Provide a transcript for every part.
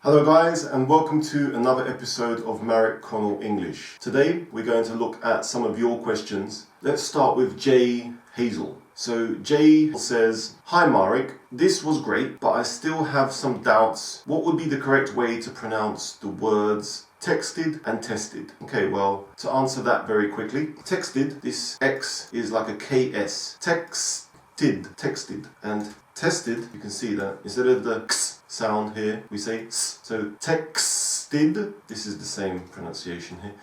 Hello guys, and welcome to another episode of Marek Connell English. Today we're going to look at some of your questions. Let's start with Jay Hazel. So Jay says, "Hi Marek, this was great, but I still have some doubts. What would be the correct way to pronounce the words texted and tested?" Okay, well, to answer that very quickly, texted, this X is like a KS. Texted, and tested, you can see that instead of the X sound here, we say S. So texted, this is the same pronunciation here.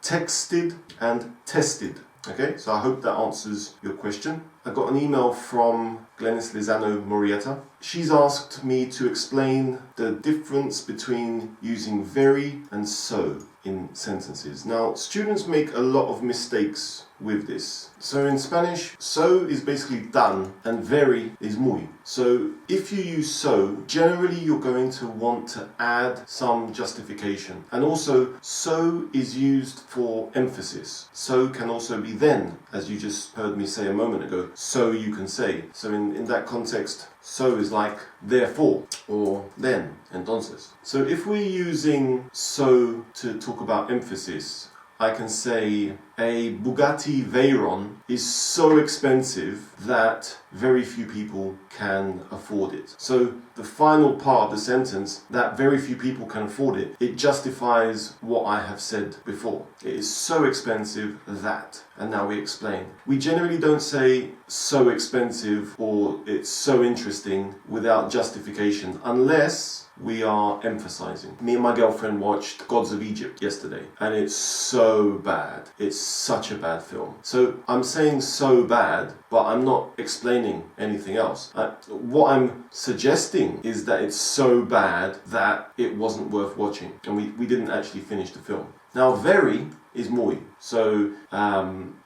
Texted and tested. Okay, so I hope that answers your question. I got an email from Glenys Lizano Morietta. She's asked me to explain the difference between using very and so in sentences. Now, students make a lot of mistakes with this. So in Spanish, so is basically done and very is muy. So if you use so, generally you're going to want to add some justification. And also, so is used for emphasis. So can also be then, as you just heard me say a moment ago, so you can say. So in that context, so is like therefore or then, entonces. So if we're using so to talk about emphasis, I can say a Bugatti Veyron is so expensive that very few people can afford it. So the final part of the sentence, that very few people can afford it, it justifies what I have said before. It is so expensive that, and now we explain. We generally don't say so expensive or it's so interesting without justification unless we are emphasizing. Me and my girlfriend watched Gods of Egypt yesterday, and it's so bad. It's such a bad film. So I'm saying so bad, but I'm not explaining anything else. What I'm suggesting is that it's so bad that it wasn't worth watching, and we didn't actually finish the film. Now, very is muy. So,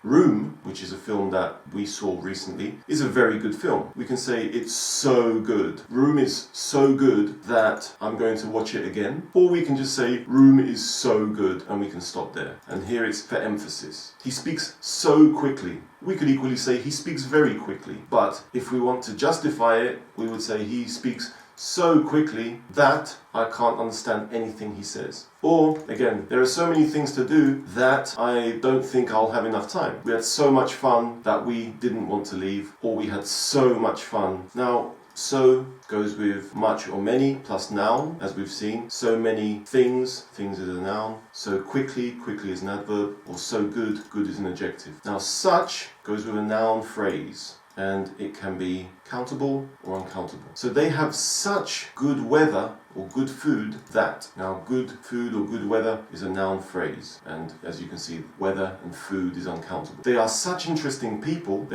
Room, which is a film that we saw recently, is a very good film. We can say it's so good. Room is so good that I'm going to watch it again. Or we can just say Room is so good and we can stop there. And here it's for emphasis. He speaks so quickly. We could equally say he speaks very quickly. But if we want to justify it, we would say he speaks so quickly that I can't understand anything he says. Or, again, there are so many things to do that I don't think I'll have enough time. We had so much fun that we didn't want to leave, or we had so much fun. Now, so goes with much or many plus noun, as we've seen. So many things is a noun. So quickly is an adverb. Or so good is an adjective. Now, such goes with a noun phrase, and it can be countable or uncountable. So they have such good weather or good food that. Now, good food or good weather is a noun phrase, and as you can see, weather and food is uncountable. They are such interesting people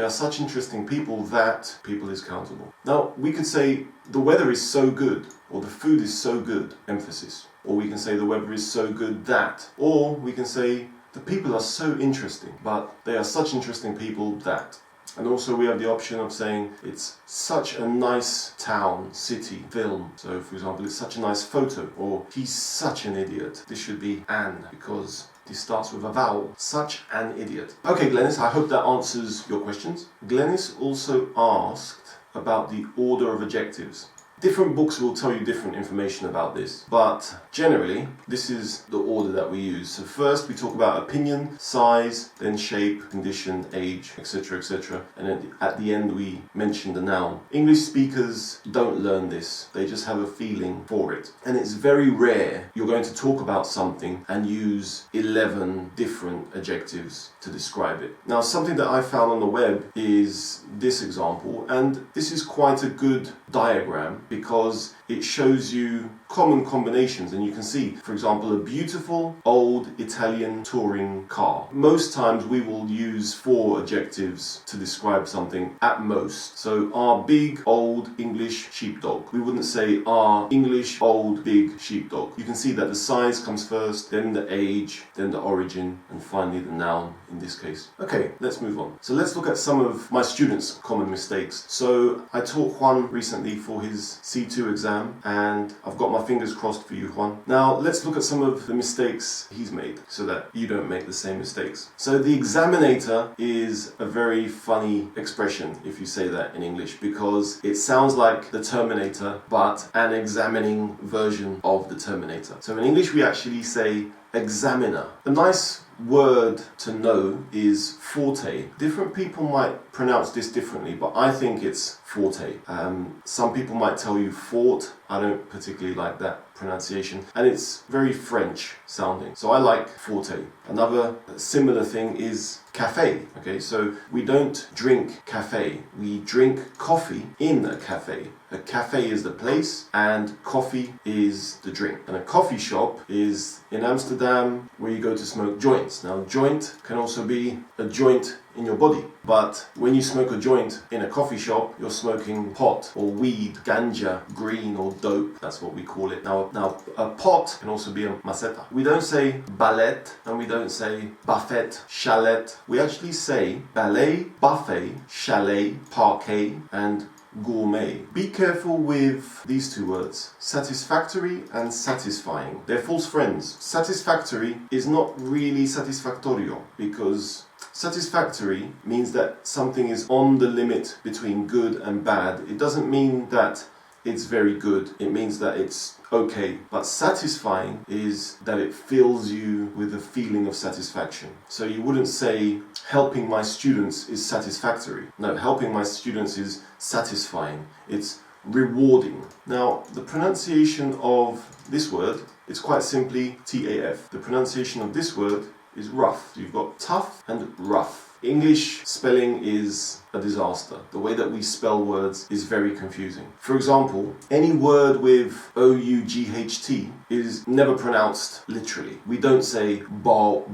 that people is countable. Now, we could say the weather is so good, or the food is so good, emphasis. Or we can say the weather is so good that. Or we can say the people are so interesting, but they are such interesting people that. And also we have the option of saying it's such a nice town, city, film. So for example, it's such a nice photo, or he's such an idiot. This should be an, because this starts with a vowel. Such an idiot. Okay, Glenys, I hope that answers your questions. Glenys also asked about the order of adjectives. Different books will tell you different information about this, but generally, this is the order that we use. So first we talk about opinion, size, then shape, condition, age, etc., etc. And then at the end we mention the noun. English speakers don't learn this. They just have a feeling for it. And it's very rare you're going to talk about something and use 11 different adjectives to describe it. Now, something that I found on the web is this example, and this is quite a good diagram because it shows you common combinations, and you can see, for example, a beautiful old Italian touring car. Most times we will use 4 adjectives to describe something at most. So our big old English sheepdog. We wouldn't say our English old big sheepdog. You can see that the size comes first, then the age, then the origin, and finally the noun in this case. Okay, let's move on. So let's look at some of my students' common mistakes. So I taught Juan recently for his C2 exam, and I've got my fingers crossed for you, Juan. Now, let's look at some of the mistakes he's made so that you don't make the same mistakes. So the examinator is a very funny expression if you say that in English, because it sounds like the Terminator, but an examining version of the Terminator. So in English, we actually say examiner. A nice word to know is forte. Different people might pronounce this differently, but I think it's forte. Some people might tell you fort. I don't particularly like that pronunciation, and it's very French sounding, so I like forte. Another similar thing is cafe. Okay, so we don't drink cafe, we drink coffee in a cafe. A cafe is the place and coffee is the drink. And a coffee shop is in Amsterdam where you go to smoke joints. Now, joint can also be a joint in your body, but when you smoke a joint in a coffee shop, you're smoking pot or weed, ganja, green or dope. That's what we call it. Now a pot can also be a maceta. We don't say ballet and we don't say buffet, chalet. We actually say ballet, buffet, chalet, parquet, and gourmet. Be careful with these two words, satisfactory and satisfying. They're false friends. Satisfactory is not really satisfactorio, because satisfactory means that something is on the limit between good and bad. It doesn't mean that it's very good. It means that it's okay. But satisfying is that it fills you with a feeling of satisfaction. So you wouldn't say helping my students is satisfactory. No, helping my students is satisfying. It's rewarding. Now, the pronunciation of this word is quite simply TAF. The pronunciation of this word is rough. So you've got tough and rough. English spelling is a disaster. The way that we spell words is very confusing. For example, any word with O-U-G-H-T is never pronounced literally. We don't say bought.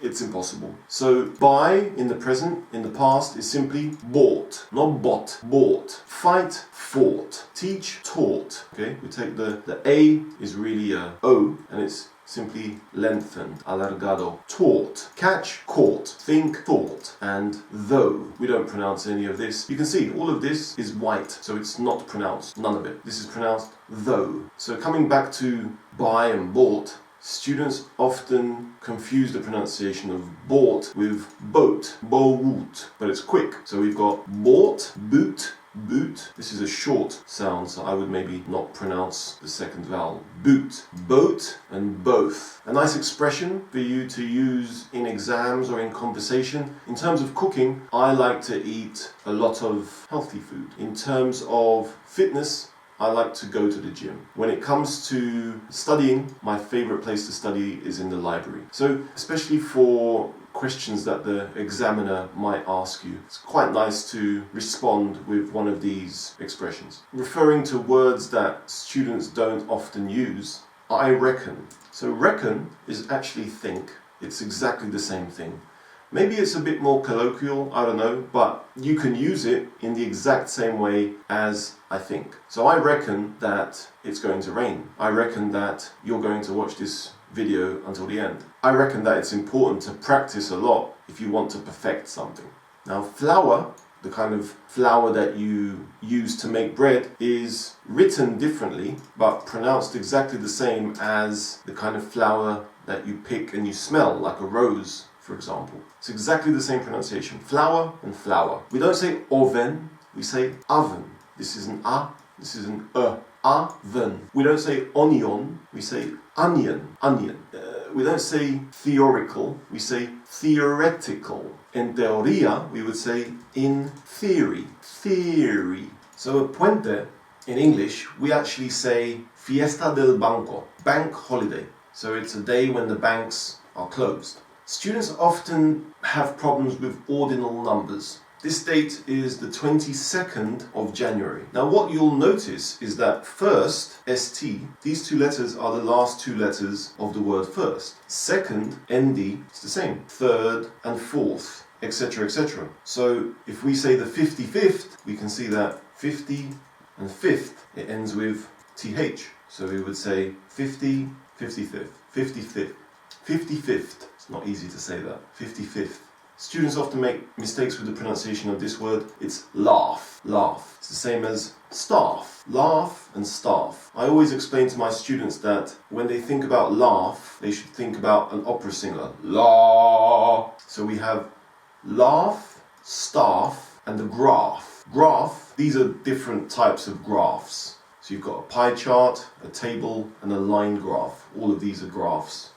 It's impossible. So buy in the present, in the past, is simply bought, not bought, bought. Fight, fought. Teach, taught. Okay, we take the A is really a O, and it's simply lengthened, alargado. Taught, catch, caught, think, thought, and though. We don't pronounce any of this. You can see all of this is white, so it's not pronounced, none of it. This is pronounced though. So coming back to buy and bought, students often confuse the pronunciation of bought with boat, boat, but it's quick. So we've got bought, boot, boot. This is a short sound, so I would maybe not pronounce the second vowel. Boot, boat, and both. A nice expression for you to use in exams or in conversation. In terms of cooking, I like to eat a lot of healthy food. In terms of fitness, I like to go to the gym. When it comes to studying, my favorite place to study is in the library. So, especially for questions that the examiner might ask you, it's quite nice to respond with one of these expressions. Referring to words that students don't often use, I reckon. So reckon is actually think. It's exactly the same thing. Maybe it's a bit more colloquial, I don't know, but you can use it in the exact same way as I think. So I reckon that it's going to rain. I reckon that you're going to watch this video until the end. I reckon that it's important to practice a lot if you want to perfect something. Now, flour, the kind of flour that you use to make bread, is written differently but pronounced exactly the same as the kind of flour that you pick and you smell, like a rose, for example. It's exactly the same pronunciation. Flour and flour. We don't say oven, we say oven. This is an A, this is an E. Oven. We don't say onion, we say onion. Onion. We don't say theoretical, we say theoretical. In teoria, we would say in theory. Theory. So a puente, in English, we actually say fiesta del banco, bank holiday. So it's a day when the banks are closed. Students often have problems with ordinal numbers. This date is the 22nd of January. Now what you'll notice is that first, ST, these two letters are the last two letters of the word first. Second, ND, it's the same. Third and fourth, etc., etc. So if we say the 55th, we can see that 50 and 5th, it ends with TH. So we would say 50, 55th, 55th, 55th. It's not easy to say that. 55th. Students often make mistakes with the pronunciation of this word. It's laugh, laugh. It's the same as staff, laugh and staff. I always explain to my students that when they think about laugh, they should think about an opera singer. La. So we have laugh, staff, and the graph. Graph, these are different types of graphs. So you've got a pie chart, a table, and a line graph. All of these are graphs,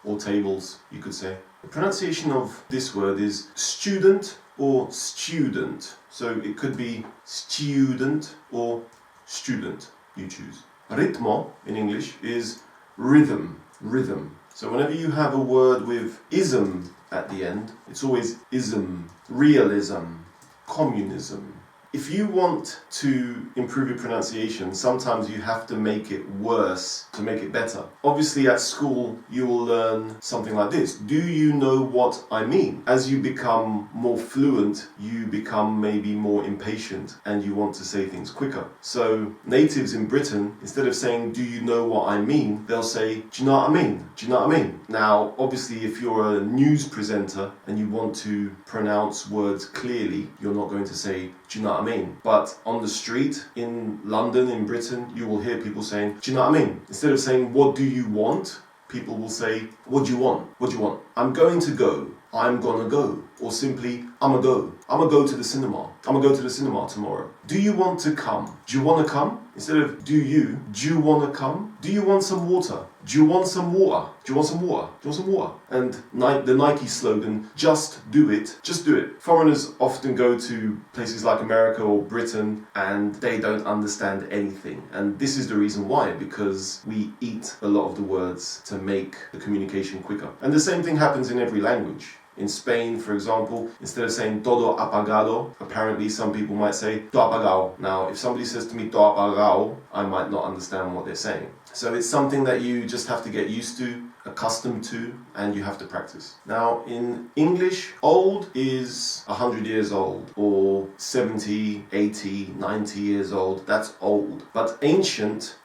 or tables, you could say. The pronunciation of this word is student or student. So it could be student or student, you choose. Ritmo in English is rhythm, rhythm. So whenever you have a word with ism at the end, it's always ism, realism, communism. If you want to improve your pronunciation, sometimes you have to make it worse to make it better. Obviously at school you will learn something like this. Do you know what I mean? As you become more fluent, you become maybe more impatient and you want to say things quicker. So natives in Britain, instead of saying, do you know what I mean? They'll say, do you know what I mean? Do you know what I mean? Now, obviously if you're a news presenter and you want to pronounce words clearly, you're not going to say, do you know what I mean? But on the street in London, in Britain, you will hear people saying, do you know what I mean? Instead of saying, what do you want? People will say, what do you want? What do you want? I'm going to go. I'm gonna go. Or simply, I'ma go. I'ma go to the cinema. I'ma go to the cinema tomorrow. Do you want to come? Do you wanna come? Instead of do you wanna come? Do you want some water? Do you want some water? Do you want some water? Do you want some water? And the Nike slogan, just do it, just do it. Foreigners often go to places like America or Britain and they don't understand anything. And this is the reason why, because we eat a lot of the words to make the communication quicker. And the same thing happens in every language. In Spain, for example, instead of saying todo apagado, apparently some people might say todo apagado. Now, if somebody says to me todo apagado, I might not understand what they're saying. So it's something that you just have to get used to, accustomed to, and you have to practice. Now, in English, old is 100 years old, or 70, 80, 90 years old. That's old. But ancient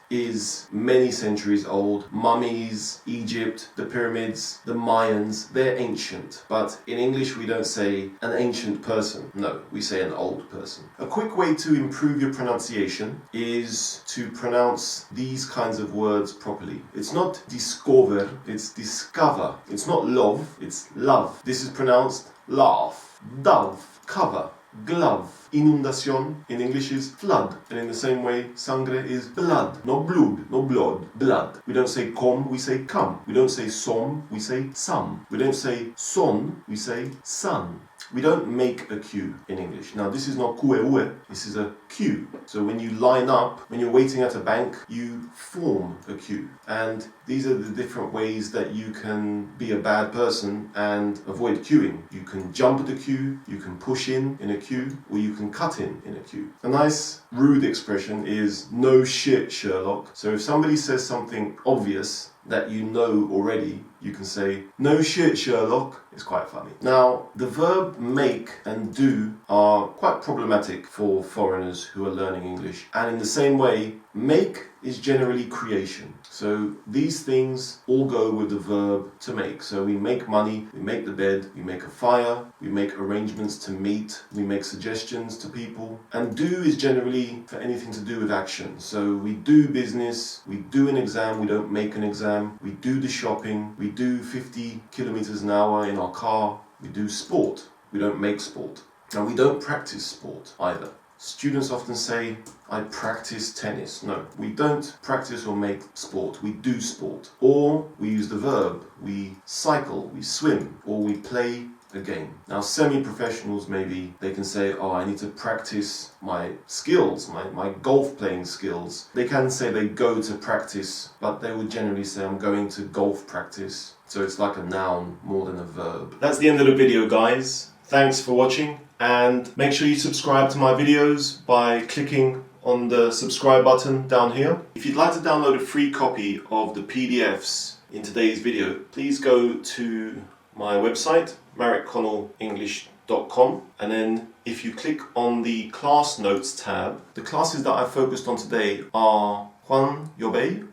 is many centuries old. Mummies, Egypt, the pyramids, the Mayans, they're ancient. But in English, we don't say an ancient person. No, we say an old person. A quick way to improve your pronunciation is to pronounce these kinds of words properly. It's not discover, it's discover. It's not love, it's love. This is pronounced laugh, dove, cover, glove. Inundación in English is flood. And in the same way, sangre is blood. No blood, no blood, blood. We don't say com, we say come. We don't say som, we say some. We don't say son, we say sun. We don't make a queue in English. Now this is not QEUE, this is a queue. So when you line up, when you're waiting at a bank, you form a queue. And these are the different ways that you can be a bad person and avoid queuing. You can jump at a queue, you can push in a queue, or you can cut in a queue. A nice rude expression is no shit, Sherlock. So if somebody says something obvious that you know already, you can say, no shit, Sherlock. It's quite funny. Now, the verb make and do are quite problematic for foreigners who are learning English. And in the same way, make is generally creation. So these things all go with the verb to make. So we make money, we make the bed, we make a fire, we make arrangements to meet, we make suggestions to people. And do is generally for anything to do with action. So we do business, we do an exam, we don't make an exam, we do the shopping, we do 50 kilometers an hour in our car, we do sport, we don't make sport. And we don't practice sport either. Students often say, I practice tennis. No, we don't practice or make sport, we do sport. Or we use the verb, we cycle, we swim, or we play a game. Now semi-professionals maybe, they can say, oh, I need to practice my skills, my golf playing skills. They can say they go to practice, but they would generally say, I'm going to golf practice. So it's like a noun more than a verb. That's the end of the video, guys. Thanks for watching. And make sure you subscribe to my videos by clicking on the subscribe button down here. If you'd like to download a free copy of the PDFs in today's video, please go to my website, marrickconnellenglish.com, and then if you click on the class notes tab, the classes that I focused on today are Juan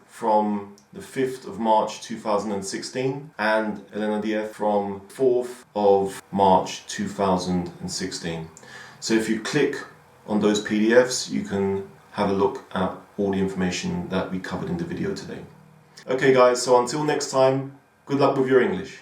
from the 5th of March 2016 and Elena Diaz from 4th of March 2016. So if you click on those PDFs, you can have a look at all the information that we covered in the video today. Okay guys, so until next time, good luck with your English.